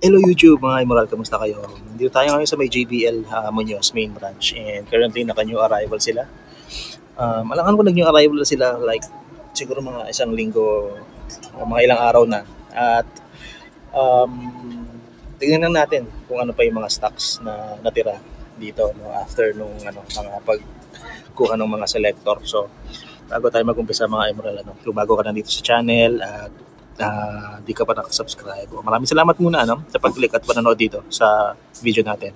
Hello YouTube mga Emerald, kamusta kayo? Dito tayo ngayon sa may JBL Muñoz main branch and currently naka-new arrival sila. Alangan ko nag-new arrival sila like siguro mga isang linggo o mga ilang araw na. At tingnan na natin kung ano pa yung mga stocks na natira dito no, after nung mga pagkuha ng mga selector. So bago tayo mag-umpisa mga Emerald, kung bago ka na dito sa channel at di ka pa nakasubscribe, maraming salamat muna sa pag-click at panonood dito sa video natin.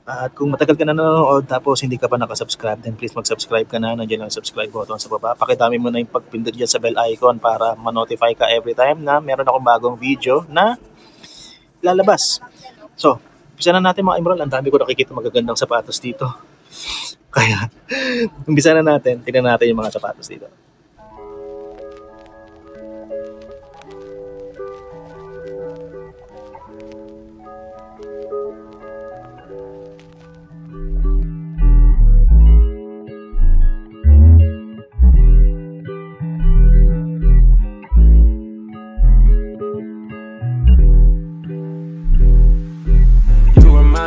At kung matagal ka na nanonood tapos hindi ka pa nakasubscribe, then please mag-subscribe ka na. Nandiyan lang yung subscribe button sa baba. Pakidami mo na yung pagpindot dyan sa bell icon para ma-notify ka every time na meron akong bagong video na lalabas. So, umpisa na natin mga Emerald. Ang dami ko nakikita magagandang sapatos dito. Kaya, umpisa na natin. Tingnan natin yung mga sapatos dito.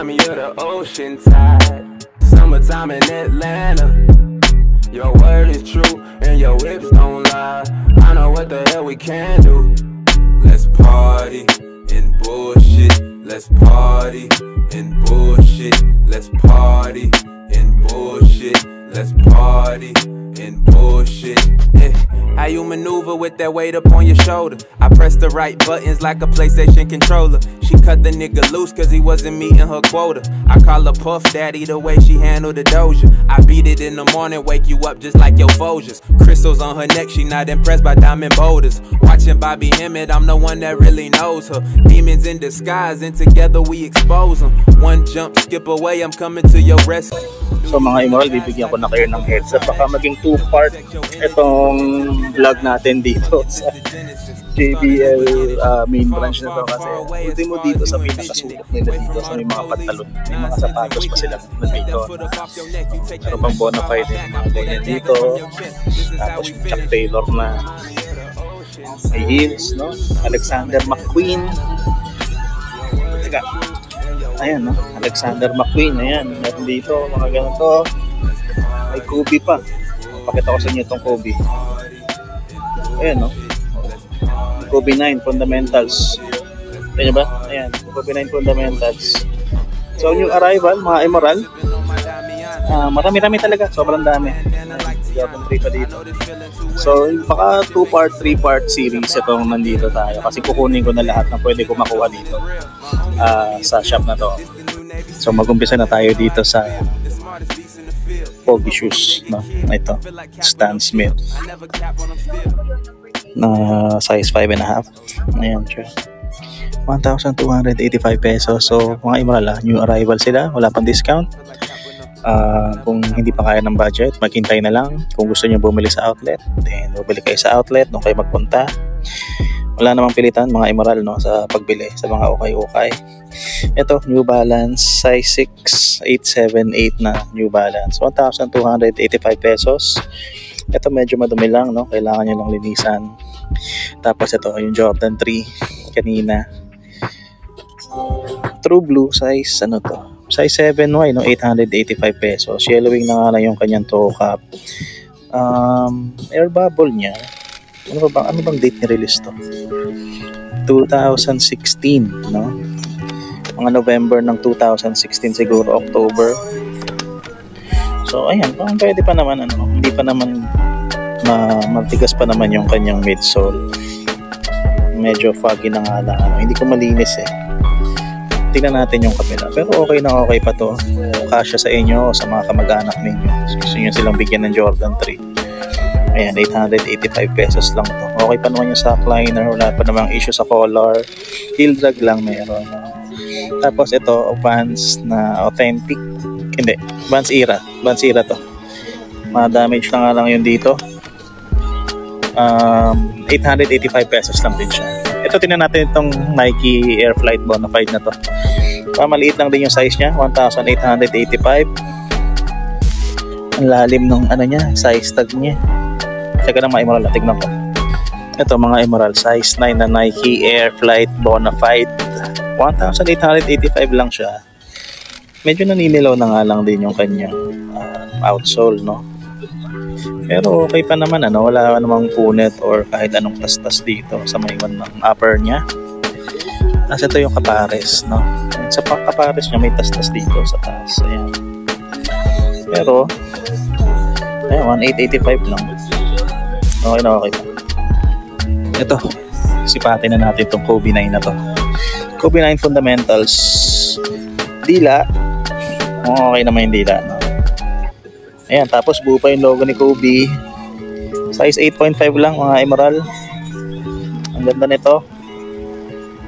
Me of the ocean tide, summertime in Atlanta. Your word is true and your hips don't lie. I know what the hell we can do. Let's party and bullshit. Let's party and bullshit. Let's party and bullshit. Let's party and bullshit. Yeah. How you maneuver with that weight up on your shoulder? I press the right buttons like a PlayStation controller. She cut the nigga loose cause he wasn't meeting her quota. I call her Puff Daddy the way she handled the doja. I beat it in the morning, wake you up just like your Folgers. Crystals on her neck, she not impressed by diamond boulders. Watching Bobby Hemmett, I'm the one that really knows her. Demons in disguise and together we expose them. One jump, skip away, I'm coming to your rescue. So mga Emerald, bibigyan ko na kayo ng heads up. Baka maging 2-part itong vlog natin dito sa JBL main branch na to. Kasi ultimo dito sa pinakasulok nila dito sa may mga pantalon. May mga sapatos pa sila dito. Pero pang bonafide yung mga ganyan dito. Tapos yung Chuck Taylor na may heels, no? Alexander McQueen. Teka. Ayan, no? Alexander McQueen, ayan. Meron dito, mga ganito. May Kobe pa. Pakita ko sa inyo itong Kobe. Ayan, no? Kobe 9 Fundamentals. Ayan ba? Ayan, Kobe 9 Fundamentals. So, new arrival, mga Emerald. Marami-rami talaga. Sobrang dami. Jordan 3 pa dito. So, baka 2-part, 3-part series itong nandito tayo. Kasi kukunin ko na lahat na pwede ko makuha dito sa shop na to. So, mag-umpisa na tayo dito sa Pogi shoes, no? Ito, Stan Smith na size 5.5. Ayan siya, 1,285 pesos. So mga Emerald, new arrival sila, wala pang discount. Kung hindi pa kaya ng budget, maghintay na lang. Kung gusto nyo bumili sa outlet, then bumili kayo sa outlet, doon kayo magpunta. Wala namang pilitan mga Emerald, no, sa pagbili sa mga ukay-ukay. Ito, New Balance size 6, 878 na New Balance, 1,285 pesos. Ito medyo madumi lang, no, kailangan nyo lang linisan. Tapos ito yung Jordan 3 kanina, True Blue size, ano to, size 7Y, no, 885 pesos. Yellowing na nga lang yung kanyang toe cap. Air bubble niya, ano bang date ni release to? 2016, no? Mga November ng 2016 siguro, October. So ayan, pwede pa naman, hindi pa naman matigas pa naman yung kanyang midsole. Medyo foggy na nga lang, hindi ko malinis eh. Tingnan natin yung kabila, pero okay na okay pa to. Kasya sa inyo o sa mga kamag-anak ninyo. Gusto nyo silang bigyan ng Jordan 3. Ayan, 885 pesos lang to. Okay pa naman yung sack liner, wala pa namang issue sa collar. Heel drag lang meron. Tapos ito, Vans na authentic. Hindi, Vans Era to. Ma-damage na nga lang yun dito. 885 pesos lang din siya. Ito, tingnan natin itong Nike Air Flight Bonafide na to. Maliit lang din yung size niya, 1,885. Ang lalim ng niya, size tag niya. Teka lang mga Emerald, tignan ko. Ito mga Emerald, size 9 na Nike Air Flight Bonafide. 1,885 lang siya. Medyo naninilaw na nga lang din yung kanyang outsole, no? Pero okay pa naman, ano, wala namang punit or kahit anong tastas dito sa may ng upper niya. Tapos ito yung kapares, no? Sa kapares niya may tastas dito sa taas. Ayan. Pero ayan, 1,885 lang. Okay na okay pa. Ito, sipatin na natin itong Kobe 9 na to. Kobe 9 fundamentals. Dila. Okay naman yung dila, no? Ayan, tapos buo pa yung logo ni Kobe. Size 8.5 lang, mga Emerald. Ang ganda nito.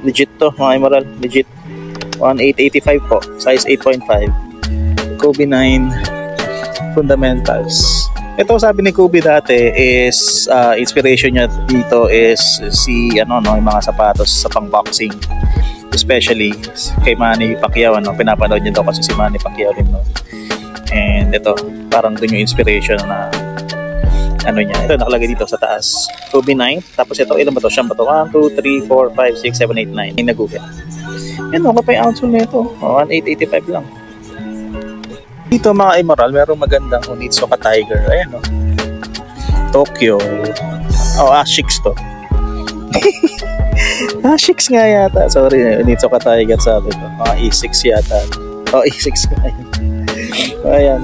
Legit to, mga Emerald. Legit. 1,885 po. Size 8.5. Kobe 9 fundamentals. Ito, sabi ni Kobe dati is inspiration niya dito is yung mga sapatos sa pang-boxing. Especially kay Manny Pacquiao, pinapanood niya daw kasi si Manny Pacquiao rin, no? And ito, parang dun yung inspiration na niya. Ito nakalagay dito sa taas. Kobe 9. Tapos ito, ilan ba to? Siyam ba to? 1, 2, 3, 4, 5, 6, 7, 8, 9. Yung nag-google. Yan, okay pa yung outsole na ito. 1,885 lang. Dito mga Emerald, merong magandang Onitsuka Tiger. Ayan, no? Tokyo. Asics to. Asics nga yata. Sorry, Onitsuka Tiger sabi ko. E6 yata. E6 nga yun. Ayan.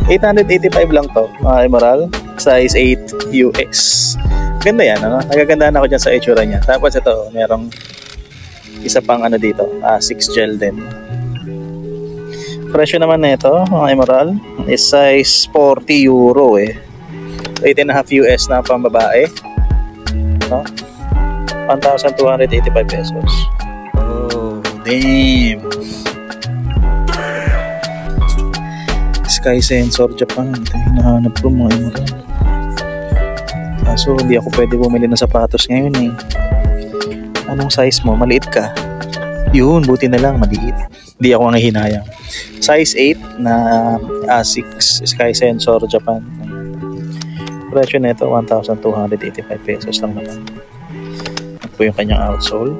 885 lang to, mga Emerald. Size 8 US. Ganda yan, ano? Nagagandaan ako dyan sa itsura niya. Tapos ito, merong isa pang dito. 6 gel din. Presyo naman na ito, mga Emerald, is size 40 euro eh. 8.5 US na pang babae. No? 1,285 pesos. Oh, damn. Sky Sensor Japan. Ito yung hinahanap ko, mga Emerald. Kaso hindi ako pwede bumili ng sapatos ngayon eh. Anong size mo? Maliit ka? Yun, buti na lang, maliit. Hindi ako nanghihinayang. Size 8 na Asics Sky Sensor Japan. Presyo nito 1,285 pesos lang naman. Ito po yung kanyang outsole.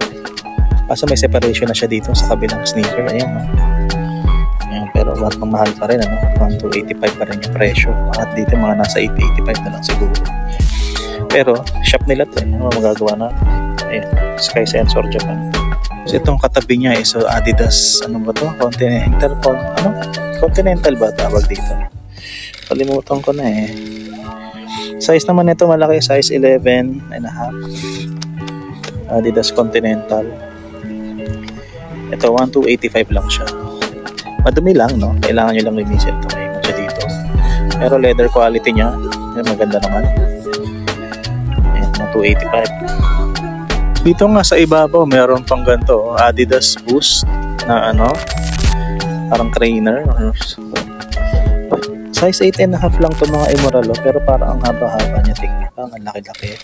Kaso may separation na siya dito sa kabilang sneaker. Ayan, no? Ayan, pero batang mahal pa rin, 1,285 pa rin yung presyo. At dito mga nasa 885 na lang siguro. Pero shop nila to, ano magagawa na? Ayan, Sky Sensor Japan. So itong katabi niya is Adidas, ano ba to? Continental ba tawag dito? Kalimutan ko na eh. Size naman nito malaki, size 11.5. Adidas Continental. Ito 1,285 lang siya. Madumi lang, no? Kailangan nyo lang linisin ito. May siya dito. Pero leather quality niya, maganda naman. Ayan, 1,285. Dito nga sa ibabaw, meron pang ganito, Adidas Boost na parang trainer. Size 8.5 lang to, mga Emerald, pero parang ang haba-haba niya, tingnan. Parang ang laki-laki.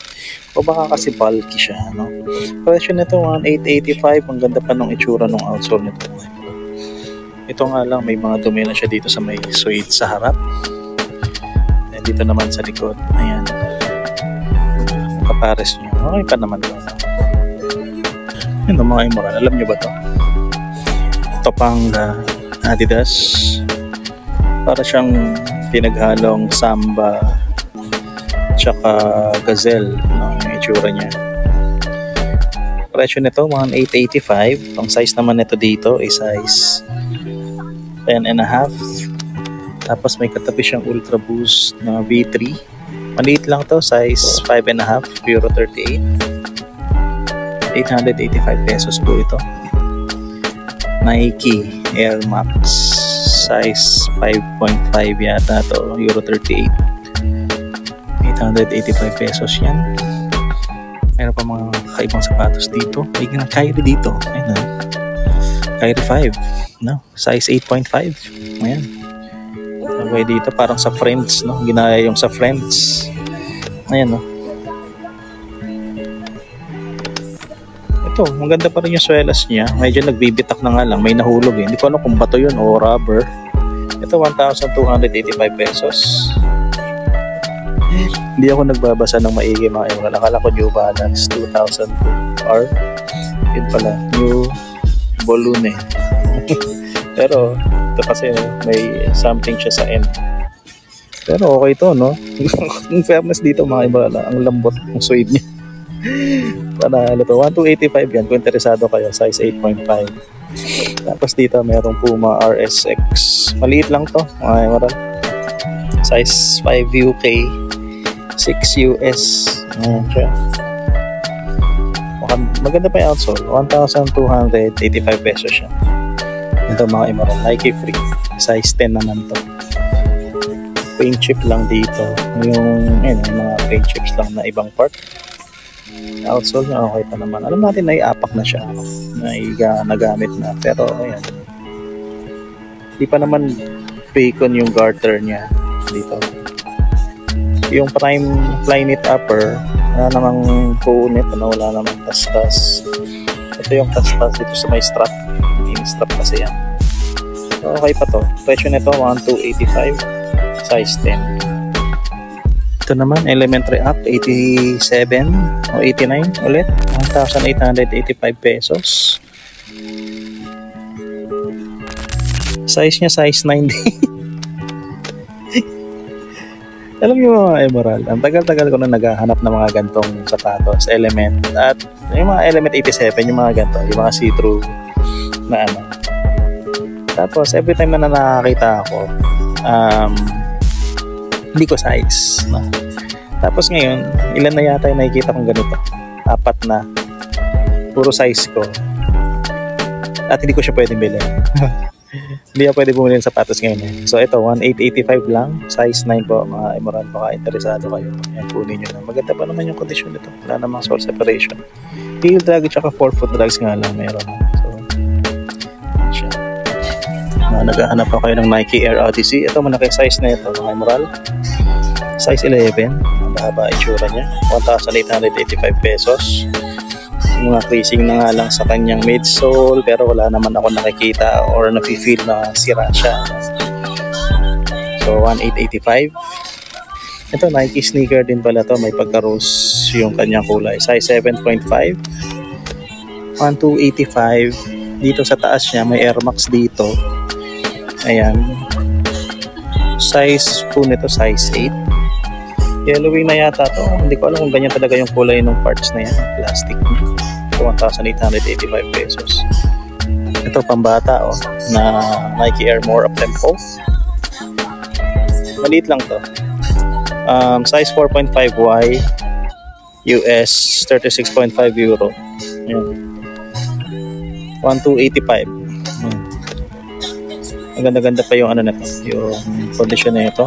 O baka kasi bulky siya, no? Presyo nito 1,885. Ang ganda pa ng itsura ng outsole nito. Ito nga lang, may mga dumi na siya dito sa may suede sa harap. And dito naman sa likod, ayan, kapares niya. Okay pa naman to. Yun mga Emerald, alam nyo ba to? Ito pang Adidas. Para siyang pinaghalong Samba tsaka Gazelle, no? Yung itsura niya. Presyo nito 1,885. Ang size naman nito dito ay size 10.5. Tapos may katabi siyang Ultra Boost na V3. Maliit lang to, size 5.5, Euro 38. 885 pesos po ito. Nike Air Max, size 5.5 yata to, Euro 38. 885 pesos yan. Meron pa mga kaibang sapatos dito. May Kyrie dito. Ayun, Kyrie 5, no? Size 8.5. Ayan. Nagaway dito parang sa Friends, no? Ginaya yung sa Friends. Ayan, no? Ito, maganda pa rin yung swelas niya. Medyo nagbibitak na nga lang. May nahulog eh. Hindi ko alam kung bato yun o rubber. Ito, 1,285 pesos. Hindi ako nagbabasa ng maigi, mga Emerald. Akala ko New Balance 2,002 or Yun pala, New Balloon eh. Pero ito kasi may something siya sa end. Pero okay to, no? Yung fairness dito mga iba, ang lambot ng suede niya. Panalo to. 1285 yan kung interesado kayo, size 8.5. Tapos dito mayroong Puma RSX, maliit lang to mga iba, size 5 UK, 6 US. Ayan siya. Maganda pa yung outsole, 1,285 pesos siya. Ito mga Emerald, Nike Free, size 10 naman to. Paint chip lang dito, yung mga paint chips lang na ibang part. Outsole niya okay pa naman. Alam natin na iapak na siya, nagamit na, pero ayan, di pa naman bacon yung garter niya dito. Yung prime flyknit upper, wala namang punit, wala namang tas-tas. Ito yung tas-tas dito sa may strap, yung strap kasi yan. So okay pa to. Presyo nito 1,285, size 10. Ito naman Elementary Up 87 o 89 ulit, 1,885 pesos. Size niya size 9. Alam niyo mga Emerald, ang tagal-tagal ko na naghahanap ng mga gantong sapatos, Element, at yung mga Element 87, yung mga ganto, yung mga see-through na ano. Tapos every time na nakakita ako, hindi ko size, no? Tapos ngayon, ilan na yata yung nakikita kong ganito, 4 na, puro size ko, at hindi ko siya pwedeng bilhin. Hindi ako pwede bumili ng sapatos ngayon eh. So ito 1,885 lang, size 9 po mga Emerald. Baka interesado kayo, yan, kunin nyo na. Maganda pa naman yung kondisyon nito, wala namang sole separation. Heel drag at saka forefoot drags nga lang meron. So siya. Naghahanap pa kayo ng Nike Air Odyssey. Ito malaki size na ito mga Emerald, size 11. Mahaba itsura niya, 1,885 pesos. Yung mga creasing na nga lang sa kanyang midsole, pero wala naman ako nakikita or nafe-feel na sira siya. So 1,885. Ito Nike sneaker din pala to, may pagka-rose yung kanyang kulay, size 7.5, 1,285. Dito sa taas niya may Air Max dito, ayan, size po nito size 8. Yellowing na yata to, hindi ko alam kung ganyan talaga yung kulay ng parts na yan, plastic. 1,885 pesos. Ito pambata na Nike Air More Up Tempo, maliit lang to, size 4.5Y, US 36.5 euro. Ayan. 1,285. Ang ganda-ganda pa yung ano na to, yung condition na ito.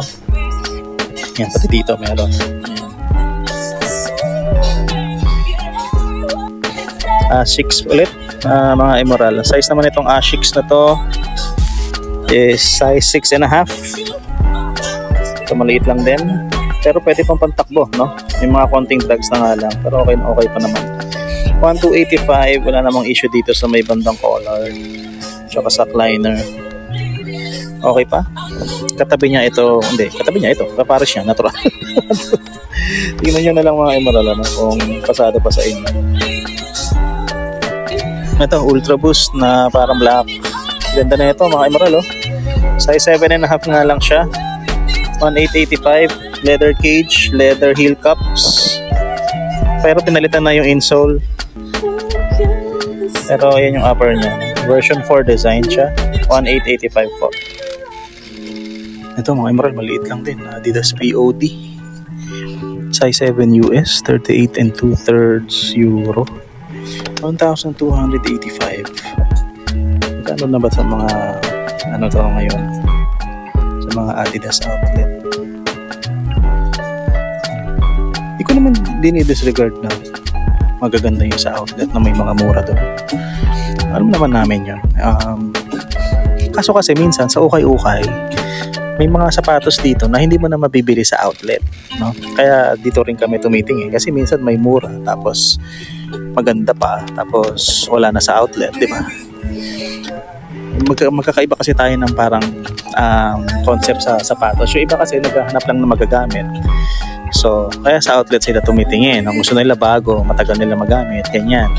Yan, pati dito meron. Asics ulit, mga Emerald. Size naman itong Asics na to is size 6.5. Ito maliit lang din, pero pwede pang pantakbo, no? May mga konting drags na nga lang, pero okay pa naman. 1,285, wala namang issue dito sa may bandang collar tsaka sa liner. Okay pa. Katabi niya ito, kapares niya, natural. Tingnan nyo na lang mga Emerald, ano, kung pasado pa sa inyo. Ito, Ultra Boost na parang black. Ganda na ito mga Emerald, oh. Size 7.5 nga lang siya. 1,885, leather cage, leather heel cups. Pero pinalitan na yung insole. Pero yan yung upper niya. Version 4 design siya. 1,885 po. Ito mga Emerald, maliit lang din. Adidas POD. Size 7 US, 38 2/3 euro. 1,285. Magkano na ba sa mga ano to ngayon? Sa mga Adidas outlet. Hindi ko naman dinidisregard na magaganda yung sa outlet na may mga mura doon. Alam naman namin yun. Kaso kasi minsan sa ukay-ukay, may mga sapatos dito na hindi mo na mabibili sa outlet, no? Kaya dito rin kami tumitingin kasi minsan may mura tapos maganda pa tapos wala na sa outlet, di ba? Magkakaiba kasi tayo ng parang concept sa sapatos. Yung iba kasi naghahanap lang na magagamit. So, kaya sa outlet sila tumitingin. Ang gusto nila bago, matagal nila magamit, ganyan.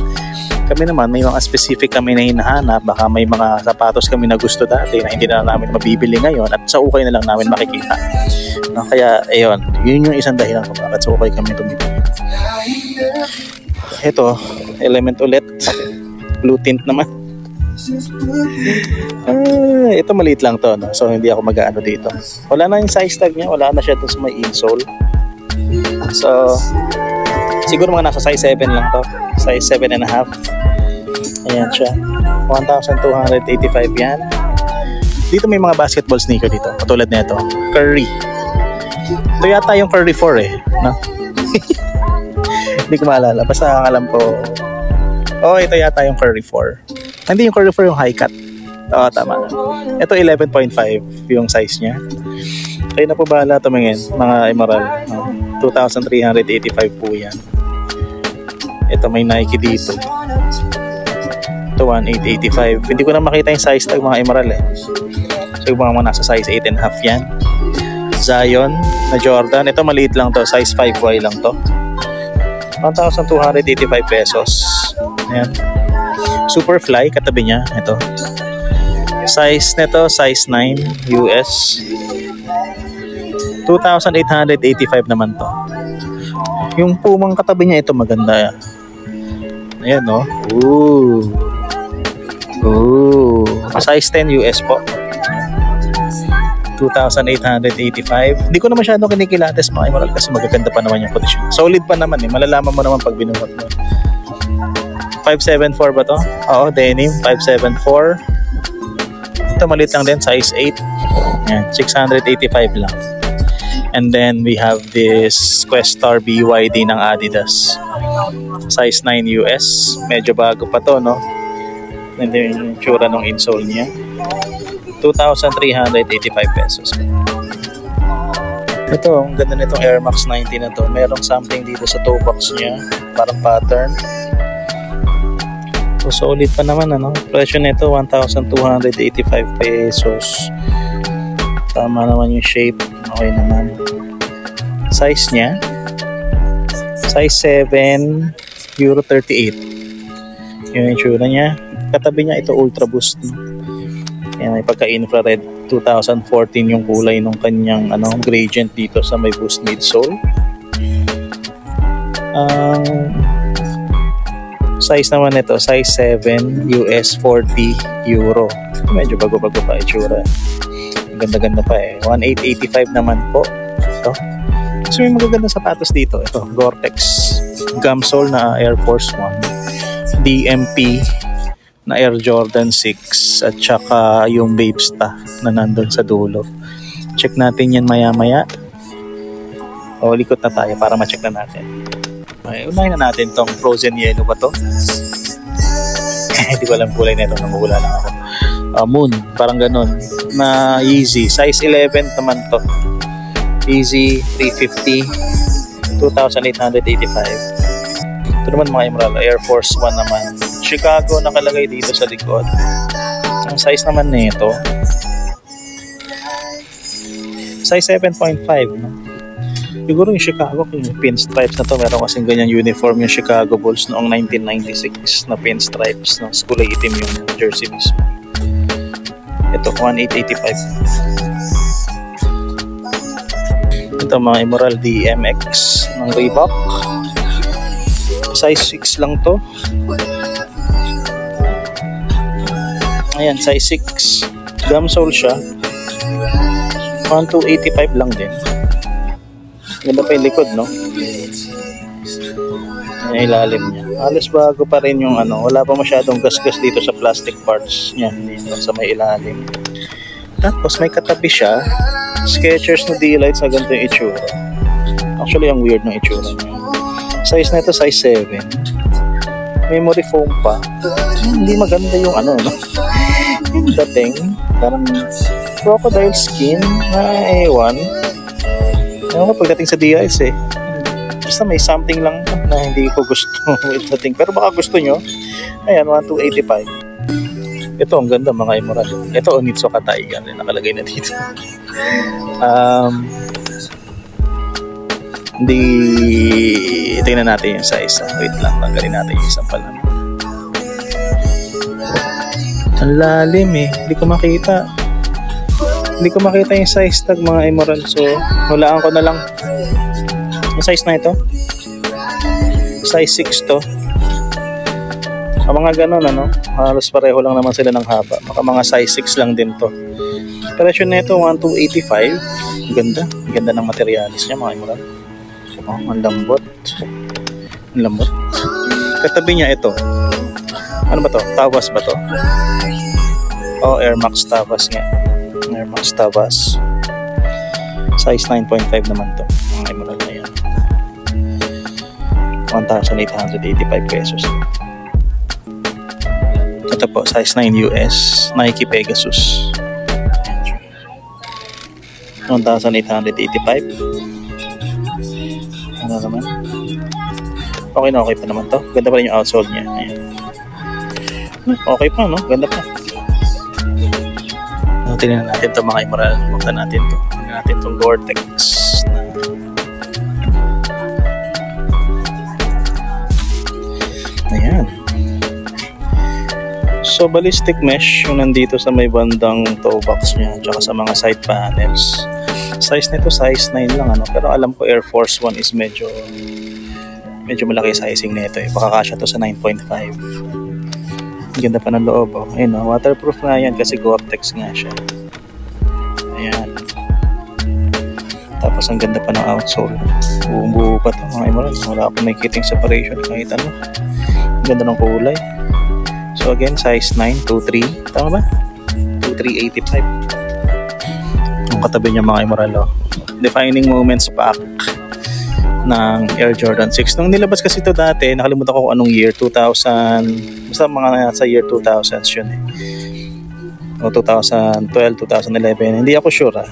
Kami naman, may mga specific kami na hinahanap. Baka may mga sapatos kami na gusto dati na hindi na namin mabibili ngayon at sa ukay na lang namin makikita. Kaya, ayun, yun yung isang dahilan kung bakit sa ukay kami tumibili. Ito, Element ulit. Blue tint naman. Ito maliit lang to, no? So hindi ako mag-aano dito. Wala na yung size tag niya. Wala na siya dun sa may insole. So, siguro mga nasa size 7 lang to. Size 7.5. Ayan siya. 1,285 yan. Dito may mga basketball sneaker dito. Katulad nito. Curry. Ito yata yung Curry 4 eh. No? Hindi ko maalala. Basta ang alam ko. Ito yata yung Curry 4. Hindi yung Curry 4 yung high cut. Tama. Ito 11.5 yung size niya. Kayo na po bahala tumingin. Mga Emerald. 2,385 po yan. Ito may Nike dito. Ito 1,885. Hindi ko na makita yung size tag mga Emerald eh. So yung mga nasa size 8.5 yan. Zion na Jordan. Ito maliit lang to. Size 5Y lang to. 1,285 pesos. Ayan. Superfly katabi niya. Ito. Size nito size 9 US. 2,885 naman to. Yung pumang katabi niya ito maganda. Ayan no. Size 10 US po. 2,885. Hindi ko na masyadong kinikilates mga Emerald kasi magaganda pa naman yung condition. Solid pa naman eh. Malalaman mo naman pag binuhat mo. 574 ba to? Oo, denim. 574. Ito maliit lang din. Size 8. Ayan, 685 lang. And then we have this Questar BYD ng Adidas. Size 9 US. Medyo bago pa to, no? And then yung tsura ng insole niya. 2,385 pesos. Ito, ang ganda nitong Air Max 90 na to. Merong something dito sa toe box niya. Parang pattern. So, solid pa naman, ano? Presyo nito, 1,285 pesos. Tama naman yung shape. Okay naman. Size niya. Size 7, Euro 38. Yun yung tsura niya. Katabi niya, ito Ultra Boost. Yan, may pagka-infrared. 2014 yung kulay ng kanyang gradient dito sa may boost midsole. Size naman ito, size 7 US 40 Euro. Medyo bago-bago pa itsura. Ganda-ganda pa eh. 1,885 naman po. Ito. So may magaganda sapatos dito. Ito, Gore-Tex gum sole na Air Force 1. DMP na Air Jordan 6 at saka yung Babesta na nandun sa dulo. Check natin yan maya-maya. Likot na tayo para ma-check na natin. Unahin na natin tong frozen yellow ba to? Hindi ko alam kulay nito, namula lang ako. Moon, parang ganun. Na Yeezy, size 11 naman to. Yeezy 350, 2,885. Ito naman mga Emerald, Air Force 1 naman. Chicago nakalagay dito sa likod. Ang size naman nito, size 7.5, no? Siguro yung Chicago, yung pinstripes na to, meron kasing ganyan uniform yung Chicago Bulls noong 1996 na pinstripes, no? Kulay itim yung jersey mismo. Ito, 1,885. Ito mga Emerald DMX ng Reebok. Size 6 lang to. Ayan, size 6. Gum sole siya. 1,285 lang din. Ganda pa yung likod, no? Yung ilalim niya. Halos bago pa rin yung wala pa masyadong gas-gas dito sa plastic parts niya, dito sa may ilalim. Tapos may katabi siya, Skechers na D-Lite sa ganito yung itsura. Actually, ang weird ng itsura niya. Size na ito, size 7. Memory foam pa. Hindi maganda yung no? Yung dating, parang crocodile skin na ewan. Ewan ko pagdating sa DIS eh. Basta may something lang na hindi ko gusto with dating. Pero baka gusto nyo. Ayan, 1,285. Ito, ang ganda mga Emerald. Ito, Onitsuka Tiger. Nakalagay na dito. Hindi tingnan natin yung size. Wait lang, tanggalin natin yung isang pala. Ang lalim eh. Hindi ko makita. Hindi ko makita yung size tag mga Emerald. So, hulaan ko na lang. Ang size na ito? Size 6 to. Ang mga ganun, ano? Halos pareho lang naman sila ng haba. Baka mga size 6 lang din to. Presyo na ito, 1,285. Ganda. Ganda ng materialis niya mga Emerald. Oh, ang lambot. Ang lambot. Katabi niya ito. Ano ba to? Tawas ba to? Oh, Air Max Tawas nga. Air Max Tawas. Size 9.5 naman to. Mga Emerald na yan. 1,885 pesos. Ito po, size 9 US. Nike Pegasus. 1,885. Ano naman? Okay na, okay pa naman to. Ganda pa rin yung outsole niya. Ayan. Okay pa, no? Ganda pa. Tingnan natin ito mga Emerald. Buksan natin ito. Tingnan natin itong Gore-Tex. Ayan. So, ballistic mesh yung nandito sa may bandang toe box niya. Tsaka sa mga side panels. Size nito, size 9 lang, ano? Pero alam ko Air Force 1 is medyo malaki sizing nito eh. Pakakasya to sa 9.5. Ganda pa ng loob, oh. Ayun, oh. Waterproof nga yan kasi Gore-Tex nga siya. Ayan. Tapos ang ganda pa ng outsole. Buong-buo pa to mga Emerald. Wala akong nakikita yung separation kahit ano. Ang ganda ng kulay. So again, size 9, 2.3. Tama ba? 2.385. Ang katabi niya mga Emerald, oh. Defining Moments Pack ng Air Jordan 6. Nung nilabas kasi ito dati, nakalimutan ko kung anong year, 2000, basta mga nasa year 2000s yun eh. O 2012, 2011, hindi ako sure ah.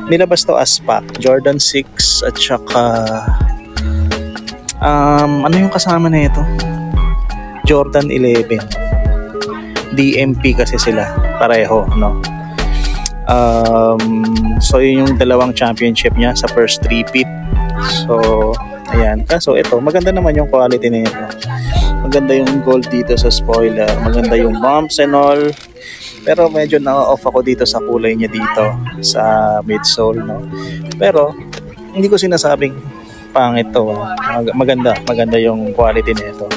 Nilabas to as pack, Jordan 6 at saka ano yung kasama na ito? Jordan 11. DMP kasi sila, pareho, no? So yun yung dalawang championship niya sa first repeat. So ayan, kaso ito maganda naman yung quality nito. Maganda yung gold dito sa spoiler, maganda yung bumps and all. Pero medyo na-off ako dito sa kulay niya dito sa midsole, no? Pero hindi ko sinasabing pangit to. Maganda yung quality nito.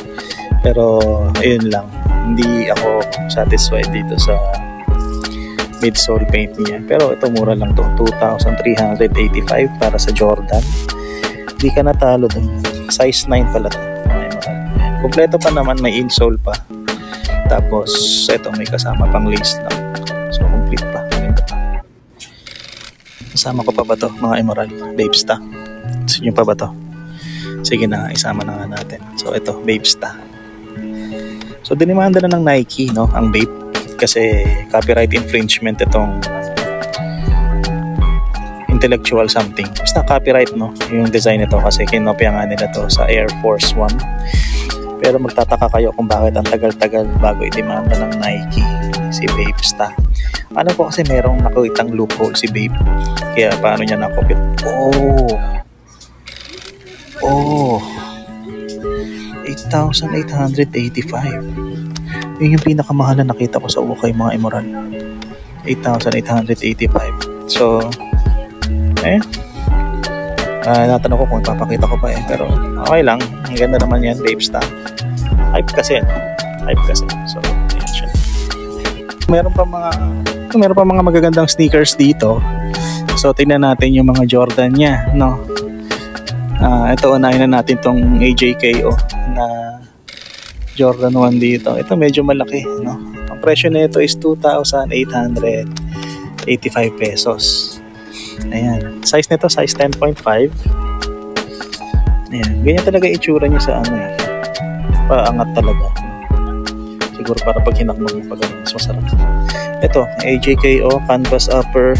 Pero ayun lang, hindi ako satisfied dito sa midsole paint niya. Pero ito mura lang to, 2,385 para sa Jordan. Hindi ka natalo dun. Size 9 pala to. Kompleto pa naman, may insole pa. Tapos ito may kasama pang lace lang. So complete pa. Maganda pa. Kasama ko pa ba to mga Emerald? Babesta. So yun pa ba to? Sige na, isama na nga natin. So ito, Babesta. So dinimanda na ng Nike, no, ang Babe. Kasi copyright infringement itong intellectual something. Basta copyright, no, yung design nito kasi kinopya nga nila to sa Air Force 1. Pero magtataka kayo kung bakit ang tagal-tagal bago i-demanda ng Nike si Babesta. Alam ko kasi merong nakitang loophole si Babe. Kaya paano niya nakopit? Oh. 8,885. Yun yung pinakamahal na nakita ko sa ukay mga Emerald. 8,885. So, natanong ko kung ipapakita ko pa pero okay lang. Ang ganda naman yan, Babesta. Hype kasi. So, ayan siya. Meron pa mga magagandang sneakers dito. So, tingnan natin yung mga Jordan niya, no? Ito, unahin na natin tong AJKO na Jordan 1 dito. Ito medyo malaki, no? Ang presyo nito is 2,885 pesos. Ayan. Size nito, size 10.5. Ayan. Ganyan talaga itsura niya sa paangat talaga. Siguro para pag hinakmag mo pag mas masarap. Ito, AJKO, canvas upper.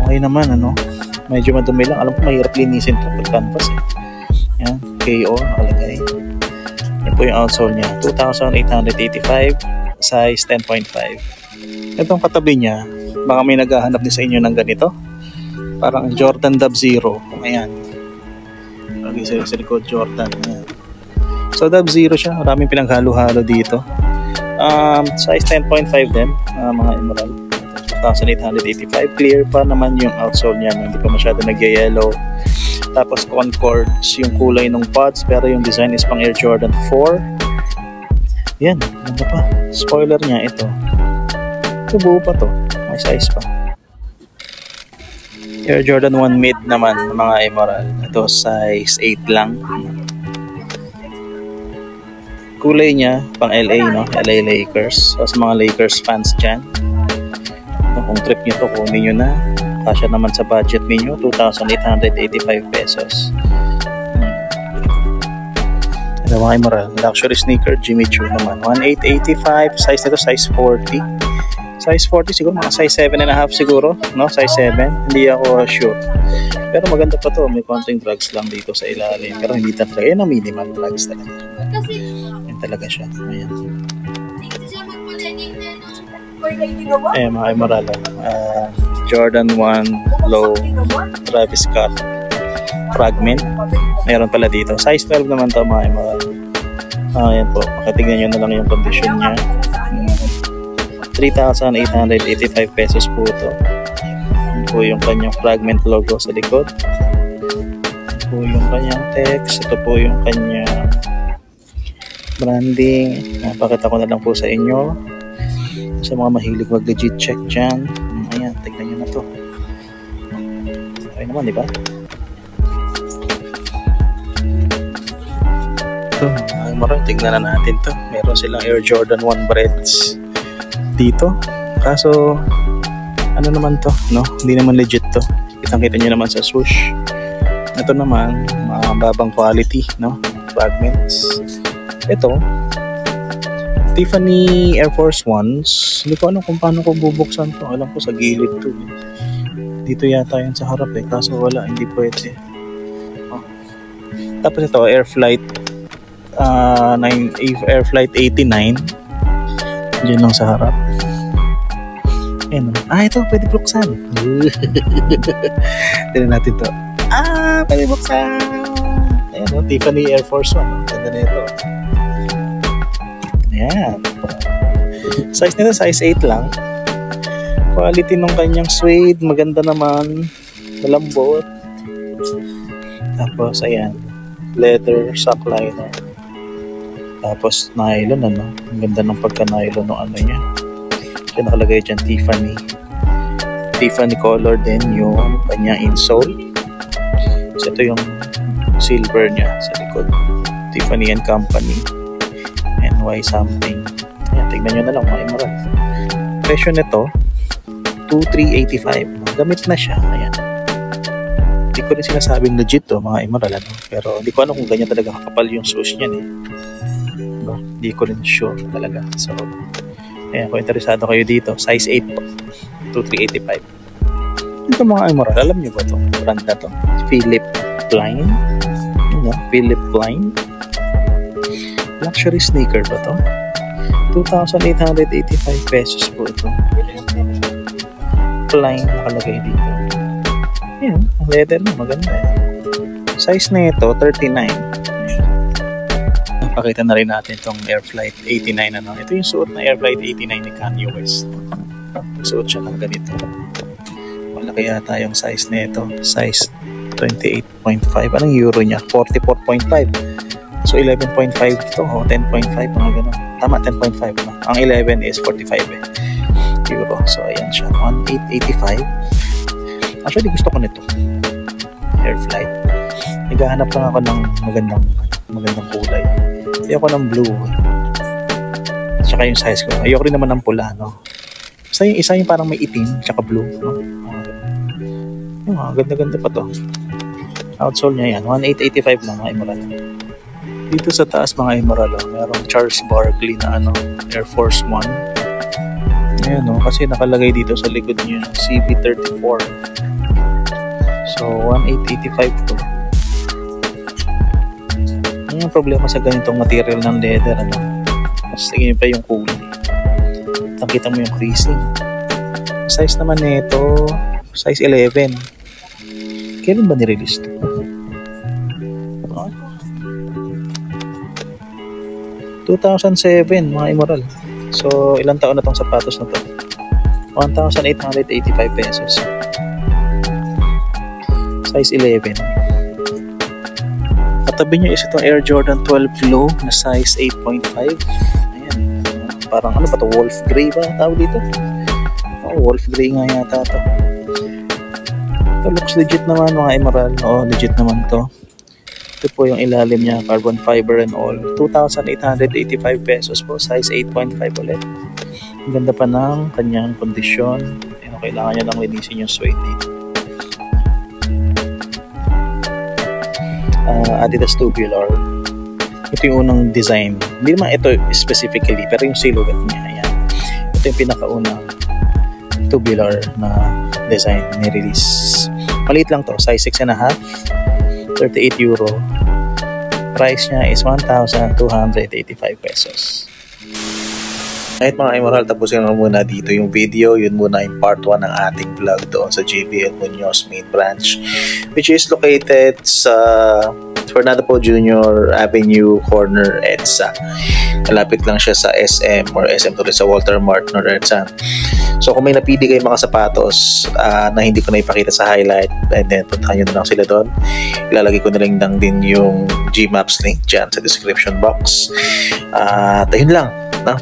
Okay naman, ano? Medyo madumi lang. Alam ko mahirap linisin ito pag canvas eh. Ayan, KO nakalagay. Yan po yung outsole niya. 2,885, size 10.5. Itong katabi niya, baka may naghahanap din sa inyo ng ganito. Parang Jordan Dub Zero. Ayan. Lagi sa likod Jordan. Ayan. So Dub Zero siya. Maraming pinaghalo-halo dito. Size 10.5 din, mga emerald. 2,885. Clear pa naman yung outsole niya, no? Hindi pa masyado nagyayellow. Tapos concords yung kulay ng pods, pero yung design is pang Air Jordan 4. Yan, ano pa? Spoiler niya ito. Ito buo pa to, may size pa. Air Jordan 1 mid naman, mga emerald. Ito size 8 lang. Kulay niya pang LA, no? LA Lakers. So sa mga Lakers fans dyan, kung trip nyo to, kunin nyo na. Kasya naman sa budget ninyo, 2,885 pesos. Ito mga emerald, luxury sneaker, Jimmy Choo naman, 1,885. Size nito, size 40. Size 40 siguro, mga size 7.5 siguro, no? Size 7, hindi ako sure. Pero maganda pa to, may konting drugs lang dito sa ilalim. Pero hindi talaga, yan ang minimal drugs talaga. Yan talaga siya. Ayan. Mga emerald, Jordan 1 Low Travis Scott Fragment. Meron pala dito. Size 12 naman to, mga emerald. Ayan po, makatignan nyo na lang yung condition niya. 3,885 pesos po ito. Yan po yung kanyang Fragment logo sa likod. Yan po yung kanyang text. Ito po yung kanyang branding. Pakita ko na lang po sa inyo. Sa mga mahilig mag-legit check dyan. Ayan, tignan nyo na to. Okay naman, di ba? Ito, marang tignan na natin to. Meron silang Air Jordan 1 breads dito. Kaso, ano naman to, no? Hindi naman legit to. Kitang-kita nyo naman sa swoosh. Ito naman, mababang quality, no? Fragments. Ito, Tiffany Air Force Ones. Hindi ko alam kung paano ko bubuksan to. Alam ko sa gilid to. Dito yata yun sa harap eh. Kaso wala, hindi pwede. Oh. Tapos ito, Air Flight 89. Diyan lang sa harap. Ayan. Ito, pwede buksan. Tignan natin to. Pwede buksan. Ayan, no? Tiffany Air Force One. Ganda na ito. Ayan. Size nito, size 8 lang. Quality ng kanyang suede, maganda naman. Malambot. Tapos, ayan. Leather sock liner. Tapos, nylon, ano. Ang ganda ng pagka-nylon ng ano niya. Kaya nakalagay dyan, Tiffany. Tiffany color din yung kanyang insole. So, ito yung silver niya sa likod. Tiffany and Company. NY something. Ayan, tignan nyo na lang mga emerald. Presyo nito 2,385. Gamit na siya. Ayan. Hindi ko rin sinasabing legit to mga emerald, ano? Pero hindi ko alam kung ganyan talaga kakapal yung swoosh niyan eh. Diba? Hindi ko rin sure talaga. So, ayan, kung interesado kayo dito, size 8 po, 2,385. Ito mga emerald, alam nyo ba ito? Brand na to? Philip Plein. Philip Plein. Luxury sneaker ba to? 2,885 pesos po ito. Plain nakalagay dito. Ayan, ang leather na maganda eh. Size na ito, 39. Napakita na rin natin itong Air Flight 89. Ano? Ito yung suot na Air Flight 89 ni Kanye West. Suot siya ng ganito. Malaki yata yung size na ito. Size 28.5. Anong euro niya? 44.5. So 11.5 to, 10.5, mga ganun. Tama, 10.5. No? Ang 11 is 45 euro. So ayan siya, 1,885. Actually, gusto ko nito. Air Flight. Naghahanap lang ako ng magandang kulay. Hindi ako ng blue. Tsaka yung size ko. Ayoko rin naman ng pula, no? Basta yung isa yung parang may itim, tsaka blue, no? Ganda-ganda pa to. Outsole niya yan, 1,885 lang mga emerald. Dito sa taas mga emerald, merong Charles Barkley na Air Force One. Ayan kasi nakalagay dito sa likod niya, CB34. So 1,885 to. Ano yung problema sa ganitong material ng leather, mas tingin pa yung kulay. Nakita mo yung creasing. Size naman nito, size 11. Kailan ba nirelease to? 2007 mga emerald. So, ilang taon na tong sapatos na to? 1,885 pesos. Size 11. Katabi nyo is itong Air Jordan 12 Low na size 8.5. Ayan. Parang ano pa to? Wolf Grey ba tawag dito? Oh, Wolf Grey nga yata to. Ito looks legit naman mga Emerald. Oh, legit naman to. Ito po yung ilalim niya, carbon fiber and all. 2,885 pesos po, size 8.5 ulit. Ang ganda pa ng kanyang kondisyon. Kailangan niya lang linisin yung suede dito. Adidas Tubular. Ito yung unang design. Hindi naman ito specifically, pero yung silhouette niya. Ayan. Ito yung pinakaunang tubular na design na ni-release. Maliit lang to, size 6.5. 38 euro. Price niya is 1,285 pesos. Kahit mga Emerald, tapusin na muna dito yung video. Yun muna yung part 1 ng ating vlog doon sa JBL Munoz main branch, which is located sa Fernando Poe Jr. Avenue Corner, EDSA. Malapit lang siya sa SM or SM tuloy sa Walter Mart, Northern. So kung may napili kayong mga sapatos na hindi ko na ipakita sa highlight, and then puntahan nyo na lang sila doon. Ilalagay ko na lang din yung Gmaps link dyan sa description box. At ayun lang, no?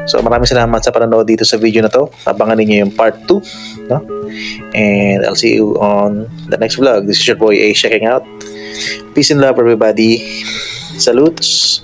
So maraming salamat sa panonood dito sa video na to. Abangan niyo yung part 2, no? And I'll see you on the next vlog. This is your boy A checking out. Peace and love everybody. Salutes.